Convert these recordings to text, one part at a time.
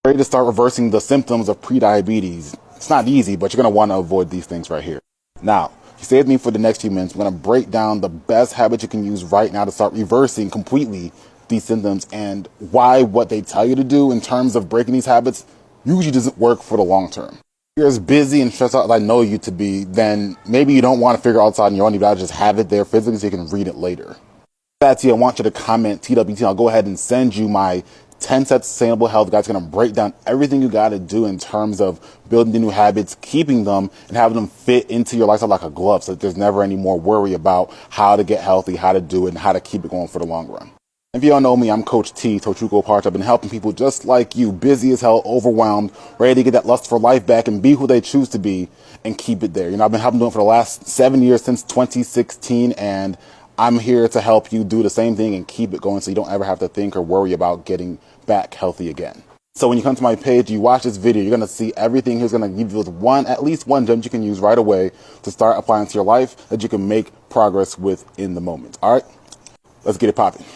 Ready to start reversing the symptoms of prediabetes. It's not easy, but you're going to want to avoid these things right here. Now, if you stay with me for the next few minutes, we're going to break down the best habits you can use right now to start reversing completely these symptoms and why what they tell you to do in terms of breaking these habits usually doesn't work for the long term. If you're as busy and stressed out as I know you to be, then maybe you don't want to figure it out on your own. You'd rather just have it there physically so you can read it later. That's it. I want you to comment TWT. I'll go ahead and send you my 10 steps sustainable health guide. It's going to break down everything you got to do in terms of building the new habits, keeping them, and having them fit into your lifestyle like a glove so that there's never any more worry about how to get healthy, how to do it, and how to keep it going for the long run. If you don't know me, I'm Coach T, TWT Parts. I've been helping people just like you, busy as hell, overwhelmed, ready to get that lust for life back and be who they choose to be and keep it there. You know, I've been helping them for the last 7 years since 2016, and I'm here to help you do the same thing and keep it going so you don't ever have to think or worry about getting back healthy again. So when you come to my page, you watch this video, you're going to see everything here's going to give you at least one gem you can use right away to start applying to your life that you can make progress with in the moment. All right, let's get it popping.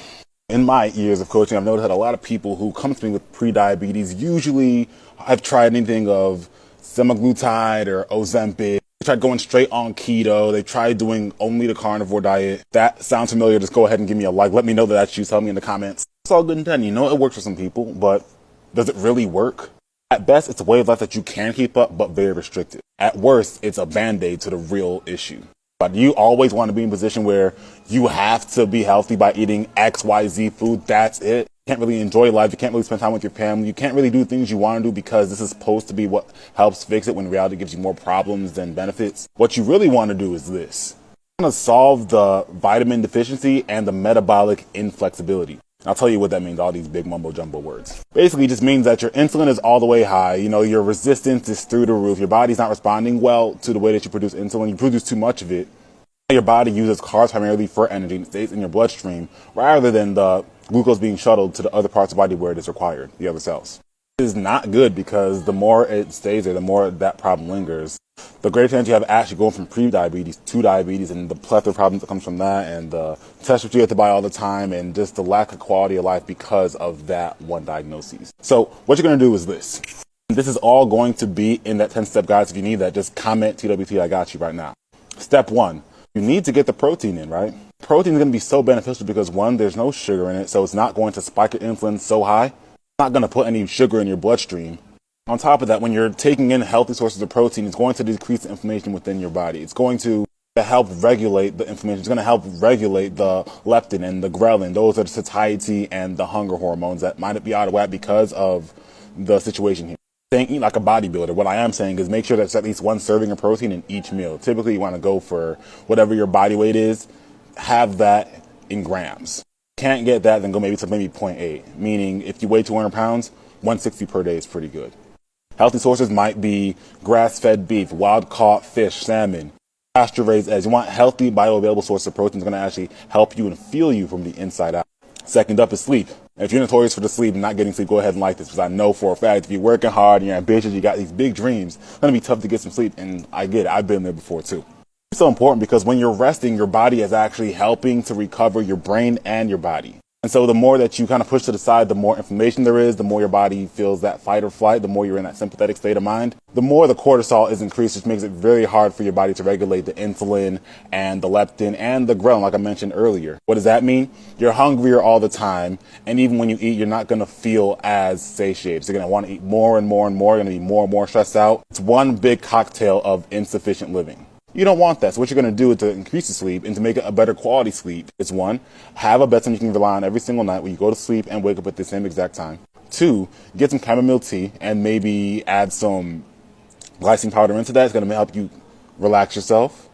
In my years of coaching, I've noticed that a lot of people who come to me with prediabetes usually have tried anything of semaglutide or Ozempic. They tried going straight on keto. They tried doing only the carnivore diet. That sounds familiar. Just go ahead and give me a like. Let me know that that's you. Tell me in the comments. It's all good and done. You know, it works for some people, but does it really work? At best, it's a way of life that you can keep up, but very restricted. At worst, it's a band-aid to the real issue. But you always want to be in a position where you have to be healthy by eating X, Y, Z food. That's it. You can't really enjoy life. You can't really spend time with your family. You can't really do things you want to do because this is supposed to be what helps fix it when reality gives you more problems than benefits. What you really want to do is this. You want to solve the vitamin deficiency and the metabolic inflexibility. I'll tell you what that means, all these big mumbo jumbo words. Basically, it just means that your insulin is all the way high. You know, your resistance is through the roof. Your body's not responding well to the way that you produce insulin. You produce too much of it. Your body uses carbs primarily for energy and it stays in your bloodstream rather than the glucose being shuttled to the other parts of the body where it is required, the other cells. It is not good because the more it stays there, the more that problem lingers. The greater chance you have actually going from pre-diabetes to diabetes and the plethora of problems that comes from that and the tests that you have to buy all the time and just the lack of quality of life because of that one diagnosis. So what you're going to do is this. This is all going to be in that 10-step guide. So if you need that, just comment TWT, I got you right now. Step 1, you need to get the protein in, right? Protein is going to be so beneficial because 1, there's no sugar in it, so it's not going to spike your insulin so high. It's not going to put any sugar in your bloodstream. On top of that, when you're taking in healthy sources of protein, it's going to decrease the inflammation within your body. It's going to help regulate the inflammation. It's going to help regulate the leptin and the ghrelin. Those are the satiety and the hunger hormones that might be out of whack because of the situation here. Saying eat like a bodybuilder, what I am saying is make sure that's at least 1 serving of protein in each meal. Typically, you want to go for whatever your body weight is. Have that in grams. Can't get that, then go maybe to 0.8. Meaning, if you weigh 200 pounds, 160 per day is pretty good. Healthy sources might be grass-fed beef, wild-caught fish, salmon, pasture-raised eggs. You want healthy, bioavailable sources of protein that's going to actually help you and fuel you from the inside out. Second up is sleep. And if you're notorious for the sleep and not getting sleep, go ahead and like this because I know for a fact if you're working hard and you're ambitious, you got these big dreams, it's going to be tough to get some sleep. And I get it. I've been there before too. It's so important because when you're resting, your body is actually helping to recover your brain and your body. And so the more that you kind of push to the side, the more inflammation there is, the more your body feels that fight or flight, the more you're in that sympathetic state of mind, the more the cortisol is increased, which makes it very hard for your body to regulate the insulin and the leptin and the ghrelin, like I mentioned earlier. What does that mean? You're hungrier all the time. And even when you eat, you're not going to feel as satiated. So you're going to want to eat more and more and more. You're going to be more and more stressed out. It's one big cocktail of insufficient living. You don't want that. So what you're going to do to increase the sleep and to make it a better quality sleep is 1, have a bedtime you can rely on every single night when you go to sleep and wake up at the same exact time. 2, get some chamomile tea and maybe add some glycine powder into that. It's going to help you relax yourself,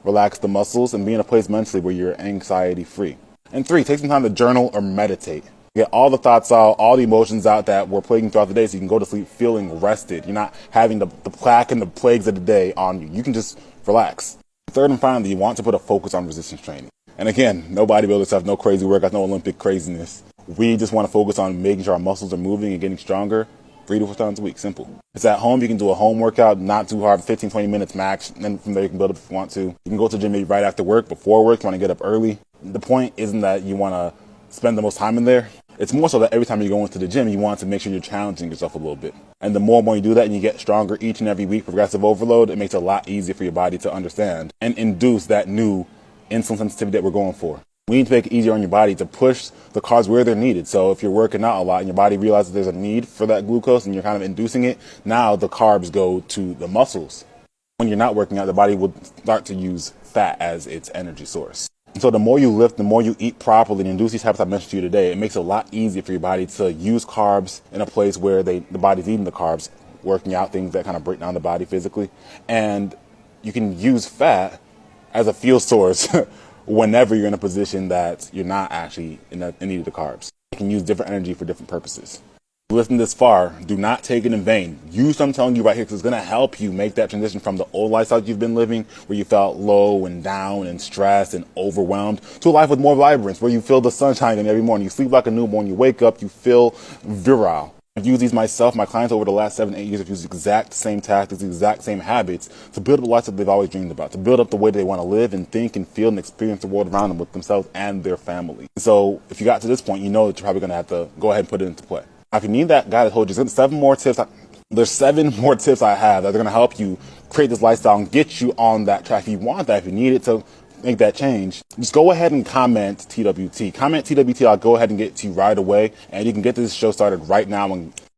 relax the muscles, and be in a place mentally where you're anxiety free. And 3, take some time to journal or meditate. Get all the thoughts out, all the emotions out that were plaguing throughout the day so you can go to sleep feeling rested. You're not having the plaque and the plagues of the day on you. You can just relax. 3rd and finally, you want to put a focus on resistance training. And again, no bodybuilder stuff, no crazy workouts, no Olympic craziness. We just want to focus on making sure our muscles are moving and getting stronger 3 to 4 times a week. Simple. It's at home. You can do a home workout, not too hard, 15, 20 minutes max. And then from there, you can build up if you want to. You can go to the gym maybe right after work, before work. You want to get up early. The point isn't that you want to spend the most time in there. It's more so that every time you go into the gym, you want to make sure you're challenging yourself a little bit. And the more and more you do that and you get stronger each and every week, progressive overload, it makes it a lot easier for your body to understand and induce that new insulin sensitivity that we're going for. We need to make it easier on your body to push the carbs where they're needed. So if you're working out a lot and your body realizes there's a need for that glucose and you're kind of inducing it, now the carbs go to the muscles. When you're not working out, the body will start to use fat as its energy source. And so the more you lift, the more you eat properly and induce these habits I mentioned to you today, it makes it a lot easier for your body to use carbs in a place where the body's eating the carbs, working out things that kind of break down the body physically. And you can use fat as a fuel source whenever you're in a position that you're not actually in need of the carbs. You can use different energy for different purposes. Listen this far, do not take it in vain. Use what I'm telling you right here because it's going to help you make that transition from the old lifestyle you've been living where you felt low and down and stressed and overwhelmed to a life with more vibrance where you feel the sunshine in every morning. You sleep like a newborn, you wake up, you feel virile. I've used these myself. My clients over the last 7 to 8 years have used the exact same tactics, the exact same habits to build up the life that they've always dreamed about, to build up the way they want to live and think and feel and experience the world around them with themselves and their family. So if you got to this point, you know that you're probably going to have to go ahead and put it into play. Now, if you need that guided hold, there's 7 more tips. There's 7 more tips I have that are going to help you create this lifestyle and get you on that track. If you want that, if you need it to make that change, just go ahead and comment TWT. Comment TWT. I'll go ahead and get to you right away. And you can get this show started right now and